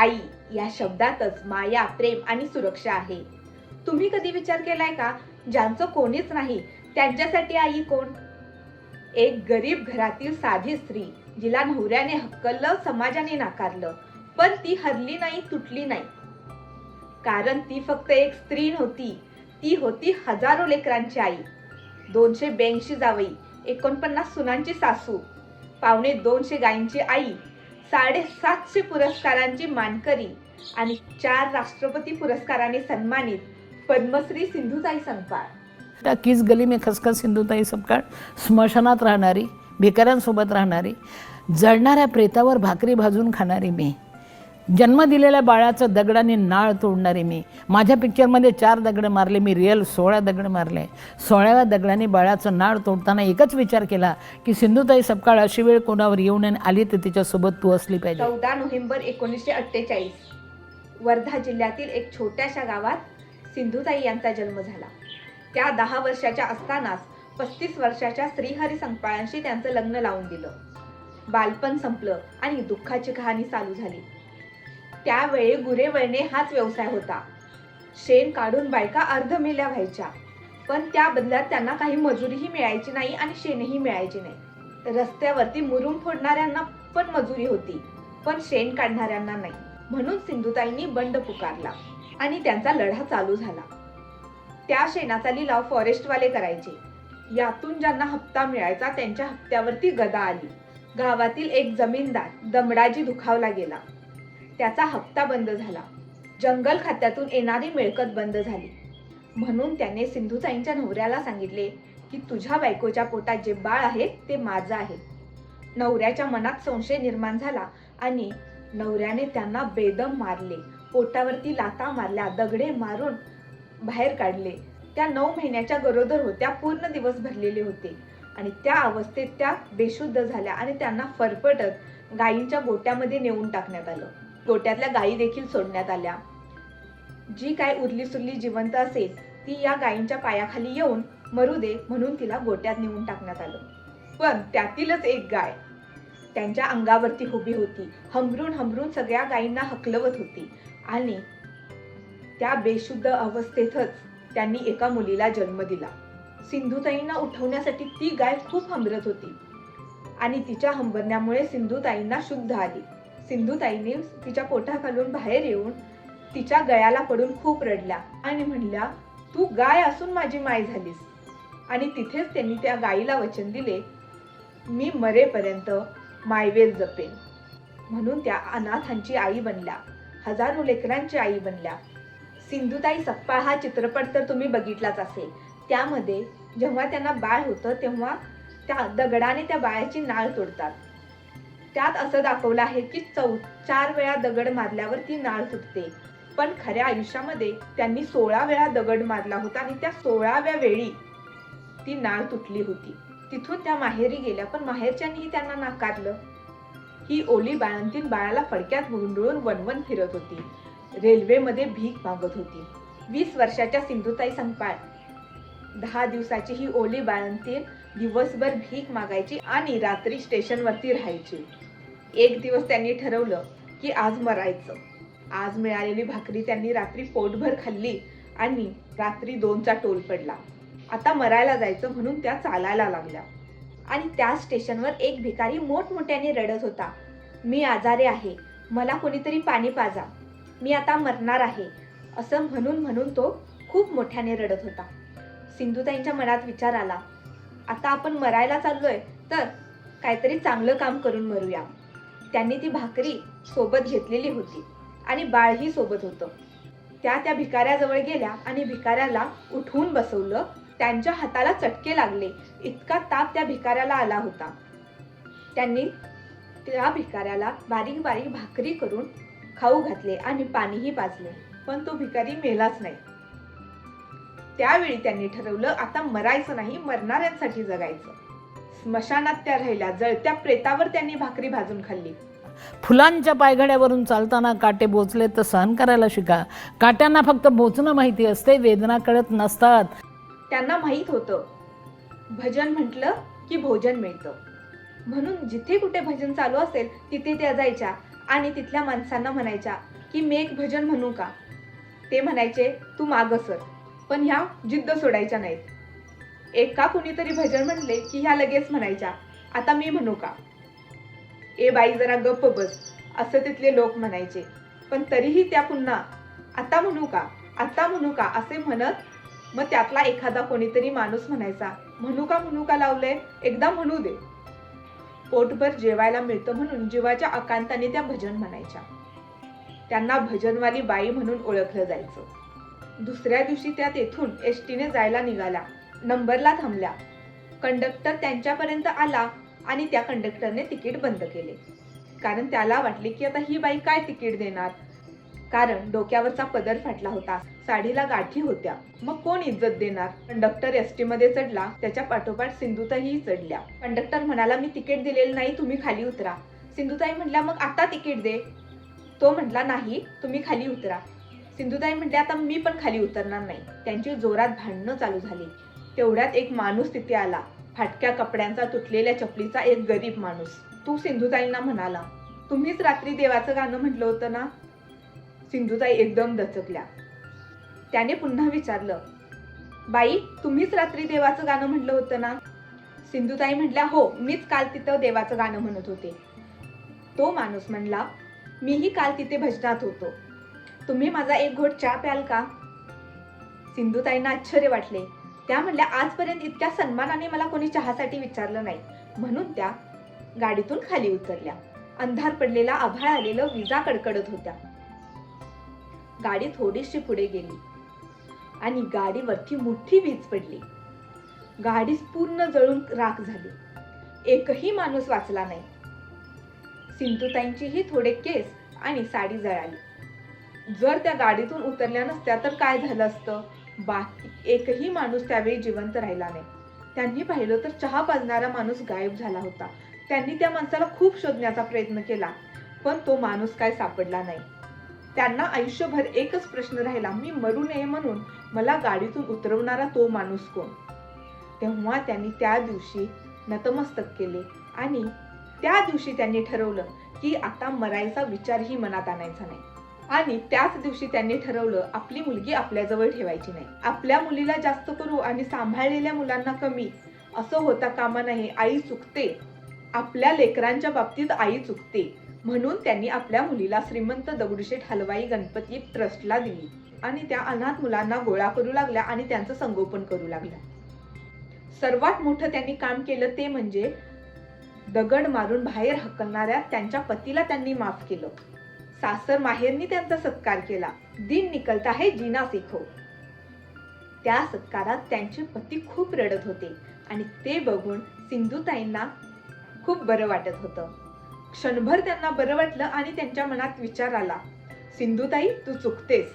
आई या शब्दातच माया, प्रेम आणि सुरक्षा आहे. तुम्ही कधी विचार केलाय का, ज्यांचं कोणीच नाही त्यांच्यासाठी आई कोण? एक गरीब घरातील साधी स्त्री, जिला नवऱ्याने हकललं, समाजाने नाकारलं, पण ती हरली नाही, तुटली नाही. कारण ती फक्त एक स्त्री नव्हती, ती होती हजारो लेकरांची आई. 282 जावई, 49 सुनांची सासू, 250 गायींची आई, 750 पुरस्कारांची मानकरी आणि 4 राष्ट्रपती पुरस्काराने सन्मानित पद्मश्री सिंधुताई सपकाळ. त्या किस गली में खसखस सिंधुताई सपकाळ, स्मशानात राहणारी, भिकाऱ्यांसोबत राहणारी, जळणाऱ्या प्रेतावर भाकरी भाजून खाणारी मी, जन्म दिलेल्या बाळाचं दगडाने नाळ तोडणारी मी. माझ्या पिक्चरमध्ये 4 दगड मारले, मी रिअल 16 दगड मारले. 16व्या दगडाने बाळाचं नाळ तोडताना एकच विचार केला की सिंधुताई सपकाळ अशी वेळ कोणावर येऊ नये, आली तर तिच्यासोबत तू असली पाहिजे. 14 नोव्हेंबर 1948 वर्धा जिल्ह्यातील एक छोट्याशा गावात सिंधुताई यांचा जन्म झाला. त्या 10 वर्षाच्या असतानाच 35 वर्षाच्या श्रीहरी सपकाळांशी त्यांचं लग्न लावून दिलं. बालपण संपलं आणि दुःखाची कहाणी चालू झाली. त्यावेळी गुरे वळणे हाच व्यवसाय होता. शेण काढून बायका अर्धमेल्या व्हायच्या, पण त्या बदल्यात त्यांना काही मजुरीही मिळायची नाही आणि शेणही मिळायचे नाही. रस्त्यावरती मुरुम फोडणाऱ्यांना पण मजुरी होती, पण शेण काढणाऱ्यांना नाही. म्हणून सिंधुताईंनी बंड पुकारला आणि त्यांचा लढा चालू झाला. त्या शेणाचा लिलाव फॉरेस्टवाले करायचे. यातून ज्यांना हप्ता मिळायचा त्यांच्या हप्त्यावरती गदा आली. गावातील एक जमीनदार दमडाजी दुखावला गेला. त्याचा हप्ता बंद झाला. जंगल खात्यातून येणारी मिळकत बंद झाली. म्हणून त्याने सिंधुताईंच्या नवऱ्याला सांगितले की तुझ्या बायकोच्या पोटात जे बाळ आहे ते माझं आहे. नवऱ्याच्या मनात संशय निर्माण झाला आणि नवऱ्याने त्यांना बेदम मारले. पोटावरती लाथा मारल्या, दगडे मारून बाहेर काढले. त्या 9 महिन्याच्या गरोदर होत्या, पूर्ण दिवस भरलेले होते आणि त्या अवस्थेत त्या बेशुद्ध झाल्या आणि त्यांना फरफटत गायींच्या गोट्यामध्ये नेऊन टाकण्यात आलं. गोट्यातल्या गायी देखील सोडण्यात आल्या. जी काय उरली सुरली जिवंत असेल ती या गायींच्या पायाखाली येऊन मरू दे म्हणून तिला गोट्यात नेऊन टाकण्यात आलं. पण त्यातीलच एक गाय त्यांच्या अंगावरती उभी होती. हमरून हमरून सगळ्या गायींना हकलवत होती आणि त्या बेशुद्ध अवस्थेतच त्यांनी एका मुलीला जन्म दिला. सिंधुताईंना उठवण्यासाठी ती गाय खूप हंबरत होती आणि तिच्या हंबरण्यामुळे सिंधुताईंना शुद्ध आली. सिंधुताईंनी तिच्या पोटाखालून बाहेर येऊन तिच्या गळ्याला पडून खूप रडल्या आणि म्हणल्या, तू गाय असून माझी माय झालीस. आणि तिथेच त्यांनी त्या गायीला वचन दिले, मी मरेपर्यंत मायवेल जपेन. म्हणून त्या अनाथांची आई बनल्या, हजारो लेकरांची आई बनल्या. सिंधुताई सपकाळ हा चित्रपट तर तुम्ही बघितलाच असेल. त्यामध्ये जेव्हा त्यांना बाळ होतं तेव्हा त्या दगडाने त्या बाळाची नाळ तोडतात. त्यात असं दाखवलं आहे की 4 वेळा दगड मारल्यावर ती नाळ तुटते, पण खऱ्या आयुष्यामध्ये त्यांनी 16 वेळा दगड मारला होता आणि त्या 16व्या वेळी ती नाळ तुटली होती. तिथून त्या माहेरी गेल्या, पण माहेरच्यांनीही त्यांना नाकारलं. ही ओली बाळंतीण बाळाला फडक्यात गुंडळून वनवन फिरत होती, रेल्वेमध्ये भीक मागत होती. 20 वर्षाच्या सिंधुताई सपकाळ 10 दिवसाची ही ओली बाळंतीण दिवसभर भीक मागायची आणि रात्री स्टेशनवरती राहायची. एक दिवस त्यांनी ठरवलं की आज मरायचं. आज मिळालेली भाकरी त्यांनी रात्री पोटभर खाल्ली आणि रात्री 2चा टोल पडला. आता मरायला जायचं म्हणून त्या चालायला लागल्या आणि त्या स्टेशनवर एक भिकारी मोठमोठ्याने रडत होता, मी आजारी आहे, मला कोणीतरी पाणी पाजा, मी आता मरणार आहे, असं म्हणून तो खूप मोठ्याने रडत होता. सिंधुताईंच्या मनात विचार आला, आता आपण मरायला चाललोय तर काहीतरी चांगलं काम करून मरूया. त्यांनी ती भाकरी सोबत घेतलेली होती आणि बाळही सोबत होतं. त्या भिकाऱ्याजवळ गेल्या आणि भिकाऱ्याला उठवून बसवलं. त्यांच्या हाताला चटके लागले, इतका ताप त्या भिकाऱ्याला आला होता. त्यांनी त्या भिकाऱ्याला बारीक बारीक भाकरी करून खाऊ घातले आणि पाणीही पाजले, पण तो भिकारी मेलाच नाही. त्यावेळी त्यांनी ठरवलं, आता मरायचं नाही, मरणाऱ्यांसाठी जगायचं. स्मशानात त्या राहिल्या, जळत्या प्रेतावर त्यांनी भाकरी भाजून खाल्ली. फुलांच्या पायघड्यावरून चालताना काटे बोचले तर सहन करायला शिका. काट्यांना फक्त बोचणं माहिती असते, वेदना कळत नसतात. त्यांना माहित होतं भजन म्हटलं की भोजन मिळतं. म्हणून जिथे कुठे भजन चालू असेल तिथे त्या जायच्या आणि तिथल्या माणसांना म्हणायच्या, की मी एक भजन म्हणू का? ते म्हणायचे तू मागं सर, पण ह्या जिद्द सोडायच्या नाहीत. एका कुणीतरी भजन म्हणले की ह्या लगेच म्हणायच्या आता मी म्हणू का? ए बाई जरा गप्प बस, असं तिथले लोक म्हणायचे. पण तरीही त्या पुन्हा आता म्हणू का, आता म्हणू का असे म्हणत मग त्यातला एखादा कोणीतरी माणूस म्हणायचा म्हणू का लावलंय, एकदा म्हणू दे. पोटभर जेवायला मिळतं म्हणून जीवाच्या आकांताने त्या भजन म्हणायच्या. त्यांना भजनवाली बाई म्हणून ओळखलं जायचं. दुसऱ्या दिवशी त्या तेथून एसटीने जायला निघाल्या. नंबरला थांबल्या. कंडक्टर त्यांच्यापर्यंत आला आणि त्या कंडक्टरने तिकीट बंद केले. कारण त्याला वाटले की आता ही बाई काय तिकीट देणार, कारण डोक्यावरचा पदर फाटला होता, साडीला गाठी होत्या, मग कोण इज्जत देणार. कंडक्टर एसटी मध्ये चढला. त्याच्या पाठोपाठ सिंधुताईही चढल्या. कंडक्टर म्हणाला मी तिकीट दिलेलं नाही, तुम्ही खाली उतरा. सिंधुताई म्हटल्या मग आता तिकीट दे. तो म्हटला नाही, तुम्ही खाली उतरा. सिंधुताई म्हटल्या आता मी पण खाली उतरणार नाही. त्यांची जोरात भांडणं चालू झाली. तेवढ्यात एक माणूस तिथे आला. फाटक्या कपड्यांचा, तुटलेल्या चपलीचा एक गरीब माणूस. तो सिंधुताईंना म्हणाला तुम्हीच रात्री देवाचं गाणं म्हटलं होतं ना? सिंधुताई एकदम दचकल्या. त्याने पुन्हा विचारलं बाई तुम्हीच रात्री देवाचं गाणं म्हटलं होतं ना? सिंधुताई म्हटल्या हो, मीच काल तिथं देवाचं गाणं म्हणत होते. तो माणूस म्हणला मीही काल तिथे भजनात होतो. तुम्ही माझा एक घोट चहा प्याल का? सिंधुताईंना आश्चर्य वाटले. त्या म्हणल्या आजपर्यंत इतक्या सन्मानाने मला कोणी चहासाठी विचारलं नाही. म्हणून त्या गाडीतून खाली उतरल्या. अंधार पडलेला, आभाळ आलेलं, विजा कडकडत होत्या. गाडी थोडीशी पुढे गेली आणि गाडीवरती मोठी वीज पडली. गाडी पूर्ण जळून राख झाली. एकही माणूस वाचला नाही. सिंधुताईंचीही थोडे केस आणि साडी जळाली. जर त्या गाडीतून उतरल्या नसत्या तर काय झालं असतं? बाकी एकही माणूस त्यावेळी जिवंत राहिला नाही. त्यांनी पाहिलं तर चहा पाजणारा माणूस गायब झाला होता. त्यांनी त्या माणसाला खूप शोधण्याचा प्रयत्न केला, पण तो माणूस काय सापडला नाही. त्यांना आयुष्यभर एकच प्रश्न राहिला, मी मरू नये म्हणून मला गाडीतून उतरवणारा तो माणूस कोण? तेव्हा त्यांनी त्या दिवशी नतमस्तक केले आणि त्या दिवशी त्यांनी ठरवलं की आता मरायचा विचारही मनात आणायचा नाही. आणि त्याच दिवशी त्यांनी ठरवलं आपली मुलगी आपल्याजवळ ठेवायची नाही. आपल्या मुलीला जास्त करू आणि सांभाळलेल्या मुलांना कमी, असं होता कामा नये. आई चुकते, आपल्या लेकरांच्या बाबतीत आई चुकते. म्हणून त्यांनी आपल्या मुलीला श्रीमंत दगडूशेठ हलवाई गणपती ट्रस्टला दिली आणि त्या अनाथ मुलांना गोळा करू लागल्या आणि त्यांचं संगोपन करू लागल्या. सर्वात मोठं त्यांनी काम केलं ते म्हणजे दगड मारून बाहेर हकलणाऱ्या त्यांच्या पतीला त्यांनी माफ केलं. सासर माहेरनी त्यांचा सत्कार केला. दिन निकलता है जीना सीखो. त्या सत्कारात त्यांचे पती खूप रडत होते आणि ते बघून सिंधुताईंना खूप बरं वाटत होतं. क्षणभर त्यांना बरं वाटलं आणि त्यांच्या मनात विचार आला, सिंधुताई तू चुकतेस.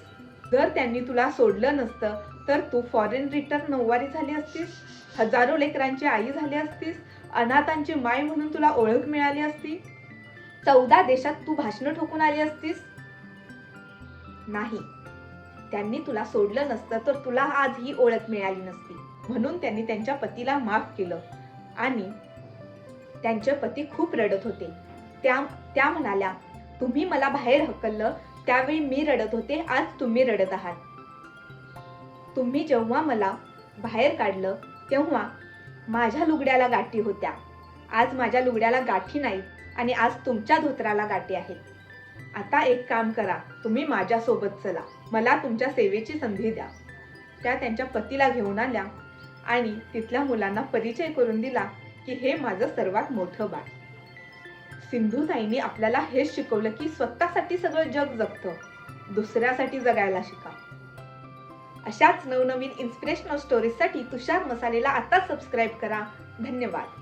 जर त्यांनी तुला सोडलं नसतं तर तू फॉरेन रिटर्न नऊवारी झाली असतीस, हजारो लेकरांची आई झाली असतीस, अनाथांची माय म्हणून तुला ओळख मिळाली असती, 14 देशात तू भाषणं ठोकून आली असतीस. नाही, त्यांनी तुला सोडलं नसतं तर तुला आज ही ओळख मिळाली नसती. म्हणून त्यांनी त्यांच्या पतीला माफ केलं आणि त्यांचे पती खूप रडत होते. त्या म्हणाल्या तुम्ही मला बाहेर हकललं त्यावेळी मी रडत होते, आज तुम्ही रडत आहात. तुम्ही जेव्हा मला बाहेर काढलं तेव्हा माझ्या लुगड्याला गाठी होत्या, आज माझ्या लुगड्याला गाठी नाहीत आणि आज तुमच्या धोत्राला गाठी आहेत. आता एक काम करा, तुम्ही माझ्या सोबत चला, मला तुमच्या सेवेची संधी द्या. त्या त्यांच्या पतीला घेऊन आल्या आणि तिथल्या मुलांना परिचय करून दिला की हे माझं सर्वात मोठं बाळ. सिंधुताईंनी आपल्याला हेच शिकवलं की स्वतःसाठी सगळं जग जगतं, दुसऱ्यासाठी जगायला शिका. अशाच नवनवीन इन्स्पिरेशनल स्टोरीजसाठी तुषार मसालेला आता सबस्क्राईब करा. धन्यवाद.